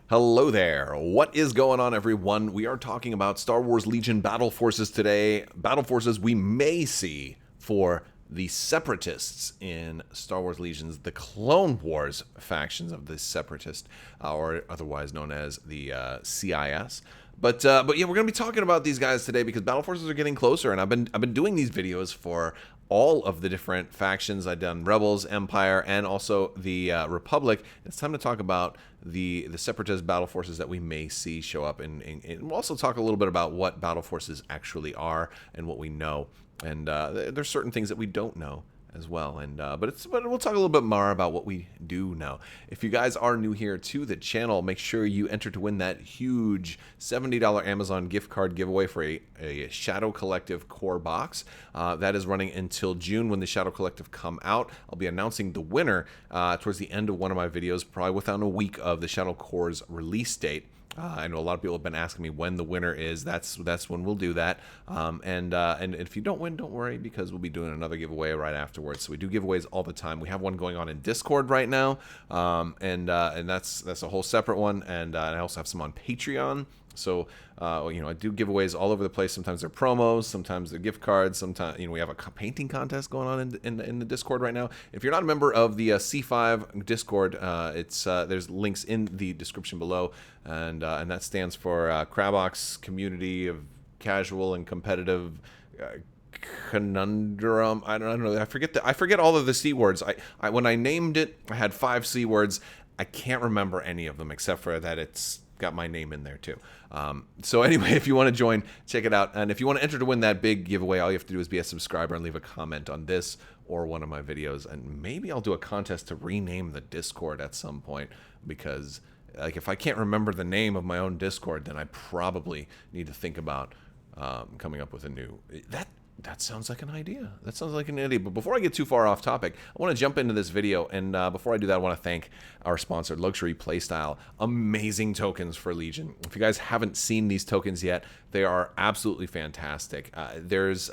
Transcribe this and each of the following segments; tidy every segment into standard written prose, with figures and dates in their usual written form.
Hello there. What is going on, everyone? We are talking about Star Wars Legion Battle Forces today. Battle Forces we may see for the Separatists in Star Wars Legions, the Clone Wars factions of the Separatist, or otherwise known as the CIS. But yeah, we're going to be talking about these guys today because Battle Forces are getting closer, and I've been doing these videos for all of the different factions. I've done Rebels, Empire, and also the Republic. It's time to talk about the Separatist battle forces that we may see show up, and we'll also talk a little bit about what battle forces actually are and what we know. And there's certain things that we don't know as well, and but we'll talk a little bit more about what we do know. If you guys are new here to the channel, make sure you enter to win that huge $70 Amazon gift card giveaway for a Shadow Collective core box. That is running until June when the Shadow Collective come out. I'll be announcing the winner towards the end of one of my videos, probably within a week of the Shadow Core's release date. I know a lot of people have been asking me when the winner is. That's when we'll do that. And if you don't win, don't worry, because we'll be doing another giveaway right afterwards. So we do giveaways all the time. We have one going on in Discord right now, and that's a whole separate one. And I also have some on Patreon. So I do giveaways all over the place. Sometimes they're promos, sometimes they're gift cards. Sometimes we have a painting contest going on in the Discord right now. If you're not a member of the C5 Discord, there's links in the description below, and that stands for Crabbok's community of casual and competitive. Conundrum. I don't know. I forget all of the C words. I when I named it, I had 5 C words. I can't remember any of them except for that it's got my name in there too. So anyway, if you want to join, check it out. And if you want to enter to win that big giveaway, all you have to do is be a subscriber and leave a comment on this or one of my videos. And maybe I'll do a contest to rename the Discord at some point, because like if I can't remember the name of my own Discord, then I probably need to think about coming up with a new that sounds like an idea. That sounds like an idea. But before I get too far off topic, I want to jump into this video. And before I do that, I want to thank our sponsor, Luxury Playstyle. Amazing tokens for Legion. If you guys haven't seen these tokens yet, they are absolutely fantastic. There's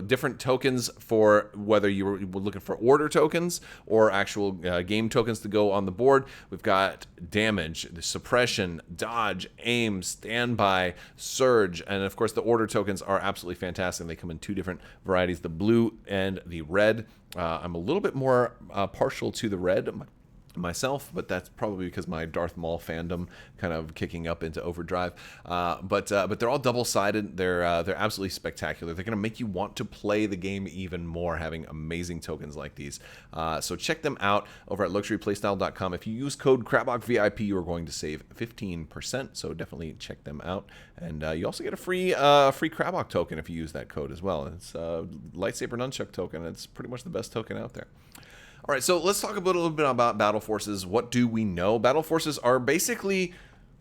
different tokens for whether you were looking for order tokens or actual game tokens to go on the board. We've got damage, the suppression, dodge, aim, standby, surge, and of course the order tokens are absolutely fantastic. They come in 2 different varieties, the blue and the red. I'm a little bit more partial to the red myself, but that's probably because my Darth Maul fandom kind of kicking up into overdrive. But they're all double-sided. They're absolutely spectacular. They're going to make you want to play the game even more, having amazing tokens like these. So check them out over at luxuryplaystyle.com. If you use code CrabbokVIP, you are going to save 15%. So definitely check them out. And you also get a free Crabbok token if you use that code as well. It's a lightsaber nunchuck token. It's pretty much the best token out there. All right, so let's talk a little bit about battle forces. What do we know? Battle forces are basically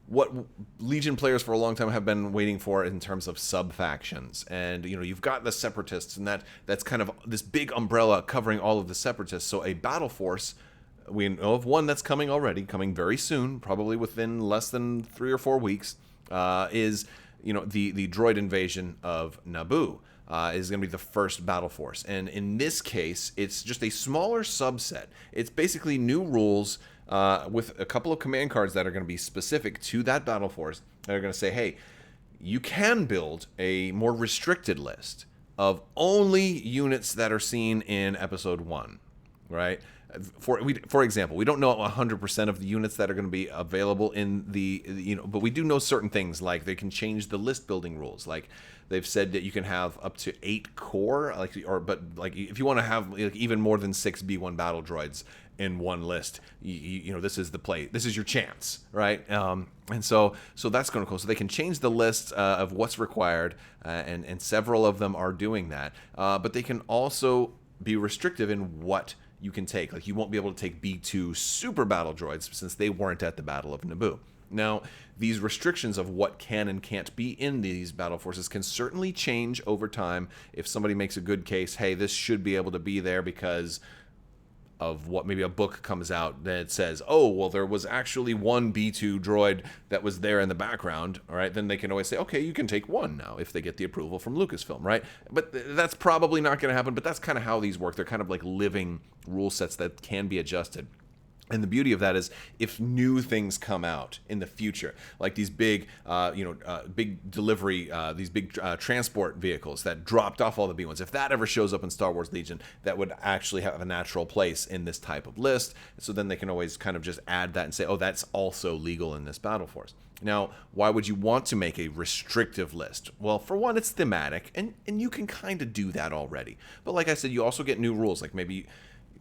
what Legion players for a long time have been waiting for in terms of sub-factions. And, you've got the Separatists, and that's kind of this big umbrella covering all of the Separatists. So a battle force, we know of one that's coming already, coming very soon, probably within less than 3 or 4 weeks, is, the droid invasion of Naboo. Is going to be the first battle force. And in this case, it's just a smaller subset. It's basically new rules with a couple of command cards that are going to be specific to that battle force. That are going to say, hey, you can build a more restricted list of only units that are seen in Episode 1, right? For example, we don't know 100% of the units that are going to be available in the, but we do know certain things, like they can change the list building rules. Like they've said that you can have up to 8 core, but if you want to have even more than 6 B1 battle droids in one list, this is the play. This is your chance, right? And so that's going to go. So they can change the list of what's required, and several of them are doing that. But they can also be restrictive in what you can take. Like you won't be able to take B2 super battle droids since they weren't at the Battle of Naboo. Now, these restrictions of what can and can't be in these battle forces can certainly change over time. If somebody makes a good case, hey, this should be able to be there because of what maybe a book comes out that says, oh, well, there was actually one B2 droid that was there in the background, all right, then they can always say, okay, you can take one now if they get the approval from Lucasfilm, right? But that's probably not going to happen, but that's kind of how these work. They're kind of like living rule sets that can be adjusted. And the beauty of that is, if new things come out in the future, like these big, big delivery, these big transport vehicles that dropped off all the B1s, if that ever shows up in Star Wars Legion, that would actually have a natural place in this type of list. So then they can always kind of just add that and say, oh, that's also legal in this battle force. Now, why would you want to make a restrictive list? Well, for one, it's thematic, and you can kind of do that already. But like I said, you also get new rules, like maybe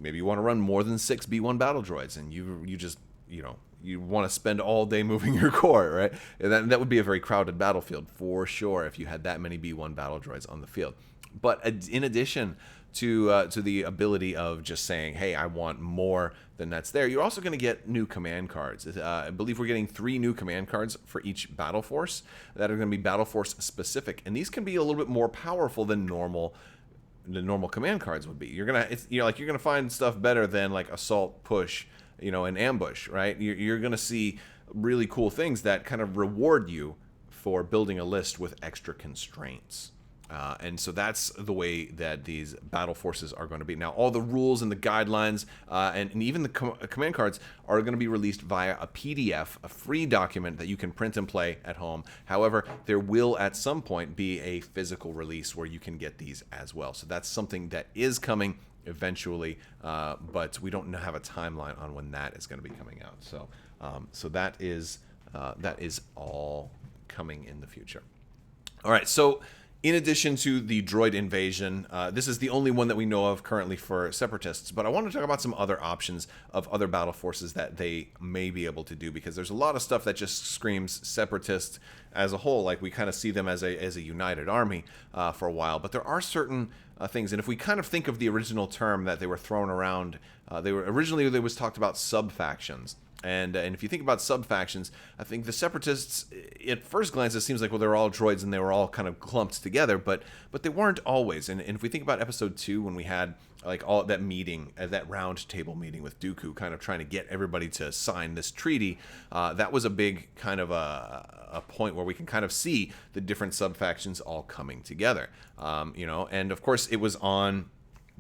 you want to run more than 6 B1 battle droids, and you just, you want to spend all day moving your core, right? And that would be a very crowded battlefield for sure if you had that many B1 battle droids on the field. But in addition to the ability of just saying, hey, I want more than that's there, you're also going to get new command cards. I believe we're getting 3 new command cards for each battle force that are going to be battle force specific, and these can be a little bit more powerful than the normal command cards would be. You're gonna find stuff better than like assault, push, and ambush, right? You're gonna see really cool things that kind of reward you for building a list with extra constraints. And so that's the way that these battle forces are going to be. Now, all the rules and the guidelines and even the command cards are going to be released via a PDF, a free document that you can print and play at home. However, there will at some point be a physical release where you can get these as well. So that's something that is coming eventually, but we don't have a timeline on when that is going to be coming out. So that is all coming in the future. All right, so in addition to the droid invasion, this is the only one that we know of currently for Separatists, but I want to talk about some other options of other battle forces that they may be able to do, because there's a lot of stuff that just screams Separatist as a whole, like we kind of see them as a united army for a while, but there are certain things, and if we kind of think of the original term that they were thrown around, originally there was talked about sub-factions. And if you think about sub-factions, I think the Separatists, at first glance, it seems like, well, they're all droids and they were all kind of clumped together, but they weren't always. And if we think about Episode 2, when we had like all that meeting, that round table meeting with Dooku, kind of trying to get everybody to sign this treaty, that was a big kind of a point where we can kind of see the different sub-factions all coming together. And of course, it was on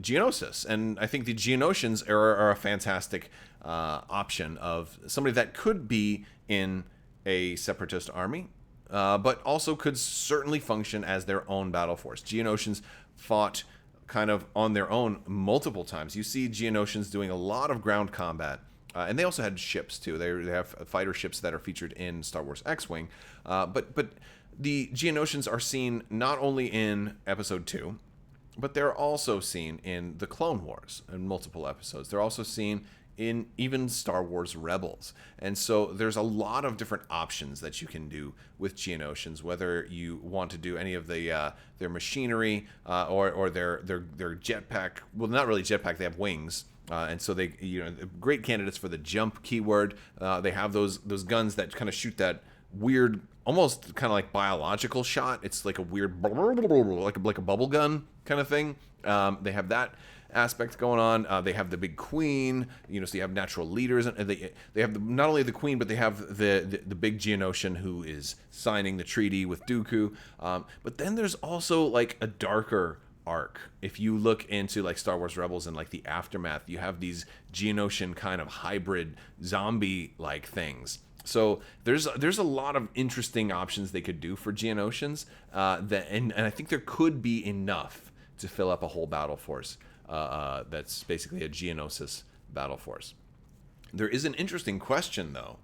Geonosis, and I think the Geonosians are a fantastic option of somebody that could be in a Separatist army, but also could certainly function as their own battle force. Geonosians fought kind of on their own multiple times. You see Geonosians doing a lot of ground combat, and they also had ships too. They have fighter ships that are featured in Star Wars X-Wing, but the Geonosians are seen not only in Episode 2, but they're also seen in the Clone Wars in multiple episodes. They're also seen in even Star Wars Rebels. And so there's a lot of different options that you can do with Geonosians, whether you want to do any of the their machinery or their jetpack. Well, not really jetpack, they have wings. And so they, great candidates for the jump keyword. They have those guns that kind of shoot that weird, almost kind of like biological shot. It's like a weird, like a bubble gun kind of thing. They have that aspect going on. They have the big queen, so you have natural leaders, and they have not only the queen, but they have the big Geonosian who is signing the treaty with Dooku. But then there's also like a darker arc. If you look into like Star Wars Rebels and like the aftermath, you have these Geonosian kind of hybrid zombie like things. So there's a lot of interesting options they could do for Geonosians, and I think there could be enough to fill up a whole battle force that's basically a Geonosis battle force. There is an interesting question, though,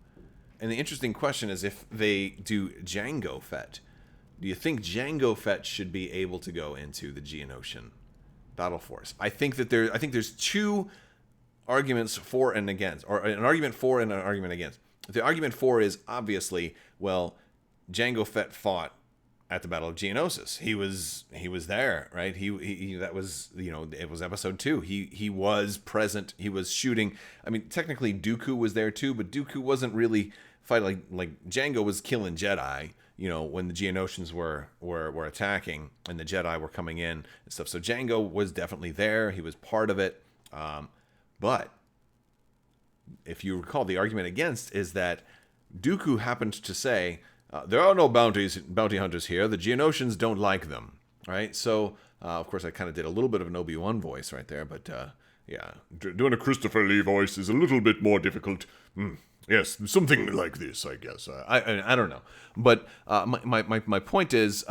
and the interesting question is if they do Jango Fett. Do you think Jango Fett should be able to go into the Geonosian battle force? I think there's two arguments for and against, or an argument for and an argument against. The argument for is obviously, well, Jango Fett fought at the Battle of Geonosis. He was there, right? He that was, it was Episode 2. He was present. He was shooting. I mean, technically Dooku was there too, but Dooku wasn't really fighting. Like Jango was killing Jedi, when the Geonosians were attacking and the Jedi were coming in and stuff. So Jango was definitely there. He was part of it. But if you recall, the argument against is that Dooku happened to say, there are no bounty hunters here. The Geonosians don't like them, right? So, of course, I kind of did a little bit of an Obi-Wan voice right there, but, Yeah, doing a Christopher Lee voice is a little bit more difficult. Yes, something like this, I guess. I don't know, but my point is,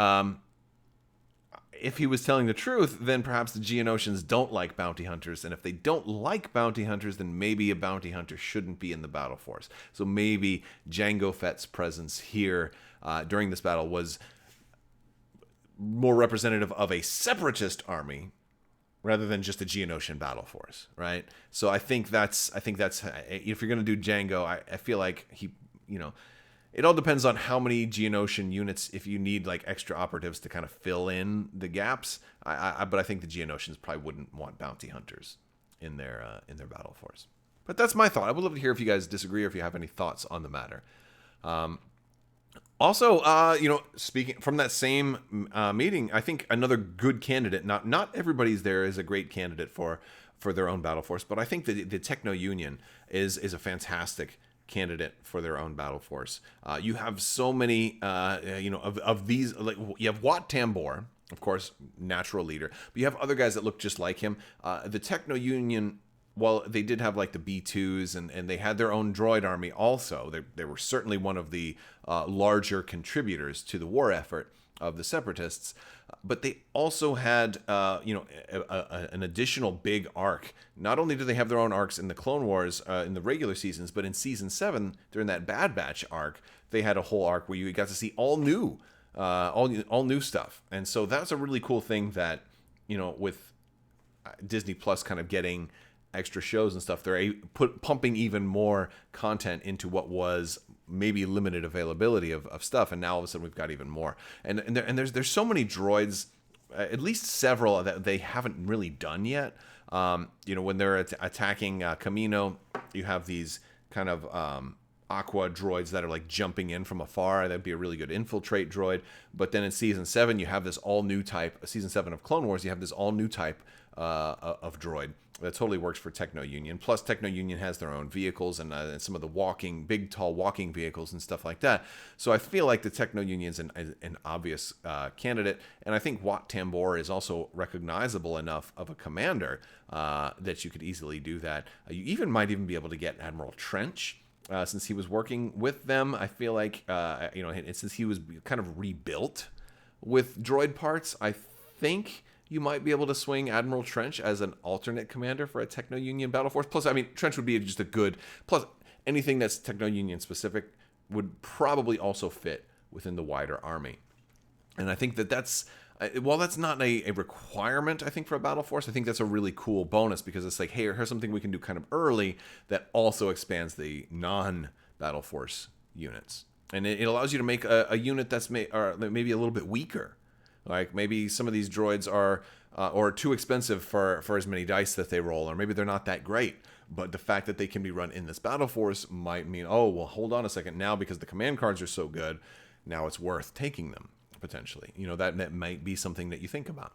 if he was telling the truth, then perhaps the Geonosians don't like bounty hunters, and if they don't like bounty hunters, then maybe a bounty hunter shouldn't be in the battle force. So maybe Jango Fett's presence here during this battle was more representative of a separatist army rather than just a Geonosian battle force, right? So I think that's if you're going to do Django, I feel like it all depends on how many Geonosian units, if you need like extra operatives to kind of fill in the gaps. But I think the Geonosians probably wouldn't want bounty hunters in their battle force. But that's my thought. I would love to hear if you guys disagree or if you have any thoughts on the matter. Also, speaking from that same meeting, I think another good candidate. Not everybody's there is a great candidate for their own battle force, but I think the Techno Union is a fantastic candidate for their own battle force. You have so many, of these. Like you have Wat Tambor, of course, natural leader, but you have other guys that look just like him. The Techno Union. Well, they did have like the B2s and they had their own droid army also. They were certainly one of the larger contributors to the war effort of the Separatists. But they also had, an additional big arc. Not only do they have their own arcs in the Clone Wars in the regular seasons, but in Season 7, during that Bad Batch arc, they had a whole arc where you got to see all new stuff. And so that's a really cool thing that, with Disney Plus kind of getting extra shows and stuff, they're pumping even more content into what was maybe limited availability of stuff, and now all of a sudden we've got even more. And there's so many droids, at least several that they haven't really done yet. When they're attacking Kamino, you have these kind of aqua droids that are like jumping in from afar. That'd be a really good infiltrate droid. But then in Season 7, you have this all new type. Season 7 of Clone Wars, you have this all new type of droid that totally works for Techno Union. Plus, Techno Union has their own vehicles and some of the big, tall walking vehicles and stuff like that. So I feel like the Techno Union's an obvious candidate, and I think Wat Tambor is also recognizable enough of a commander that you could easily do that. You might even be able to get Admiral Trench. Since he was working with them, I feel like, since he was kind of rebuilt with droid parts, I think you might be able to swing Admiral Trench as an alternate commander for a Techno Union battle force. Plus, Trench would be just a good... Plus, anything that's Techno Union specific would probably also fit within the wider army. And I think that's... While that's not a requirement, I think, for a battle force, I think that's a really cool bonus because it's like, hey, here's something we can do kind of early that also expands the non-battle force units. And it allows you to make a unit that's maybe a little bit weaker. Like maybe some of these droids are too expensive for as many dice that they roll, or maybe they're not that great. But the fact that they can be run in this battle force might mean, oh, well, hold on a second. Now, because the command cards are so good, now it's worth taking them. Potentially, that might be something that you think about.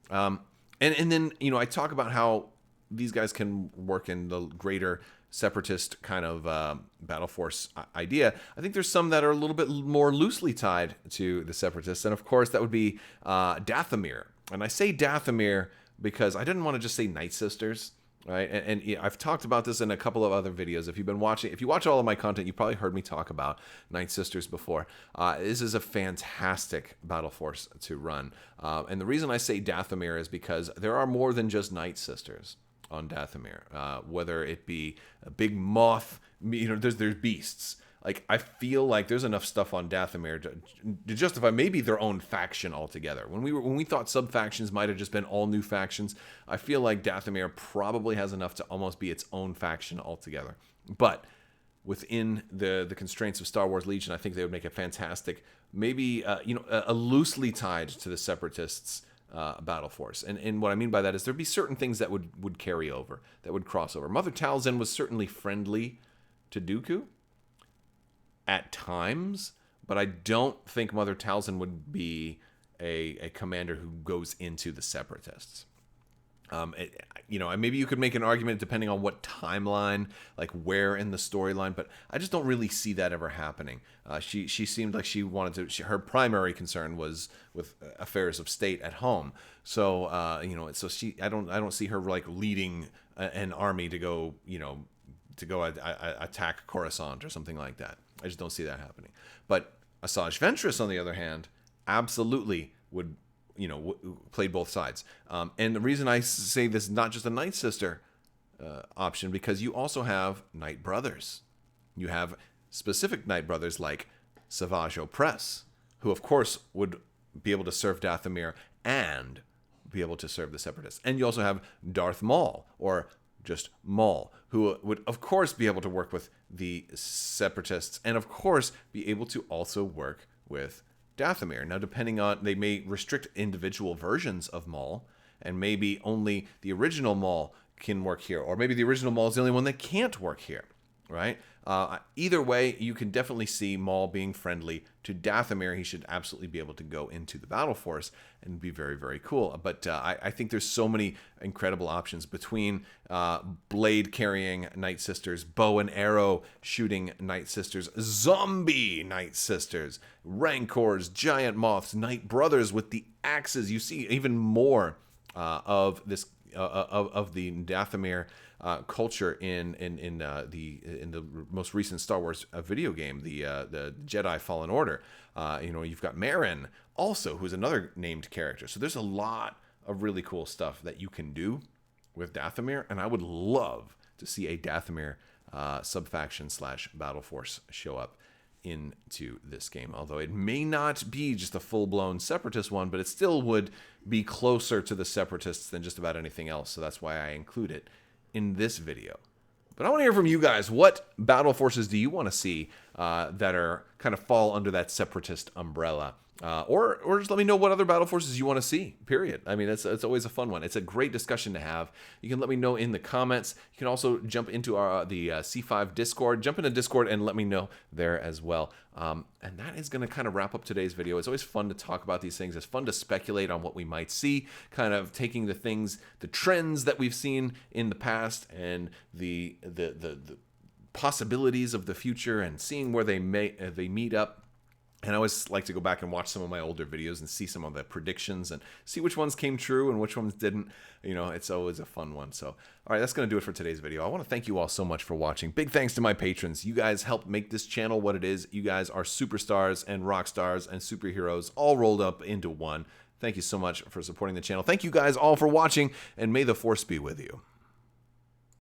And then, I talk about how these guys can work in the greater separatist kind of battle force idea. I think there's some that are a little bit more loosely tied to the separatists. And of course, that would be Dathomir. And I say Dathomir because I didn't want to just say Night Sisters. Right, and I've talked about this in a couple of other videos. If you watch all of my content, you probably heard me talk about Night Sisters before. This is a fantastic battle force to run, and the reason I say Dathomir is because there are more than just Night Sisters on Dathomir. Whether it be a big moth, there's beasts. Like, I feel like there's enough stuff on Dathomir to justify maybe their own faction altogether. When we thought sub-factions might have just been all new factions, I feel like Dathomir probably has enough to almost be its own faction altogether. But within the constraints of Star Wars Legion, I think they would make a fantastic, maybe a loosely tied to the Separatists battle force. And what I mean by that is there'd be certain things that would carry over, that would cross over. Mother Talzin was certainly friendly to Dooku at times, but I don't think Mother Talzin would be a commander who goes into the Separatists. Maybe you could make an argument depending on what timeline, like where in the storyline, but I just don't really see that ever happening. She seemed like she wanted to. Her primary concern was with affairs of state at home. So I don't see her like leading an army to go attack Coruscant or something like that. I just don't see that happening. But Asajj Ventress, on the other hand, absolutely would. Played both sides. And the reason I say this is not just a Night Sister option, because you also have Night Brothers. You have specific Night Brothers like Savage Opress, who of course would be able to serve Dathomir and be able to serve the Separatists. And you also have Darth Maul, or just Maul, who would of course be able to work with the Separatists, and of course be able to also work with Dathomir. Now, depending on, they may restrict individual versions of Maul, and maybe only the original Maul can work here, or maybe the original Maul is the only one that can't work here, right? Either way, you can definitely see Maul being friendly to Dathomir. He should absolutely be able to go into the battle force and be very, very cool. But I think there's so many incredible options between blade carrying Night Sisters, bow and arrow shooting Night Sisters, zombie Night Sisters, Rancors, giant moths, Night Brothers with the axes. You see even more of this of the Dathomir culture in the most recent Star Wars video game, the Jedi Fallen Order. You've got Marin also, who's another named character. So there's a lot of really cool stuff that you can do with Dathomir, and I would love to see a Dathomir subfaction / battle force show up into this game, although it may not be just a full-blown Separatist one, but it still would be closer to the Separatists than just about anything else, so that's why I include it in this video. But I want to hear from you guys. What battle forces do you want to see that are kind of fall under that Separatist umbrella? Or just let me know what other battle forces you want to see, period. I mean, it's always a fun one. It's a great discussion to have. You can let me know in the comments. You can also jump into the C5 Discord. Jump into Discord and let me know there as well. And that is going to kind of wrap up today's video. It's always fun to talk about these things. It's fun to speculate on what we might see, kind of taking the trends that we've seen in the past and the possibilities of the future and seeing where they meet up. And I always like to go back and watch some of my older videos and see some of the predictions and see which ones came true and which ones didn't. It's always a fun one. So, all right, that's going to do it for today's video. I want to thank you all so much for watching. Big thanks to my patrons. You guys help make this channel what it is. You guys are superstars and rock stars and superheroes all rolled up into one. Thank you so much for supporting the channel. Thank you guys all for watching, and may the Force be with you.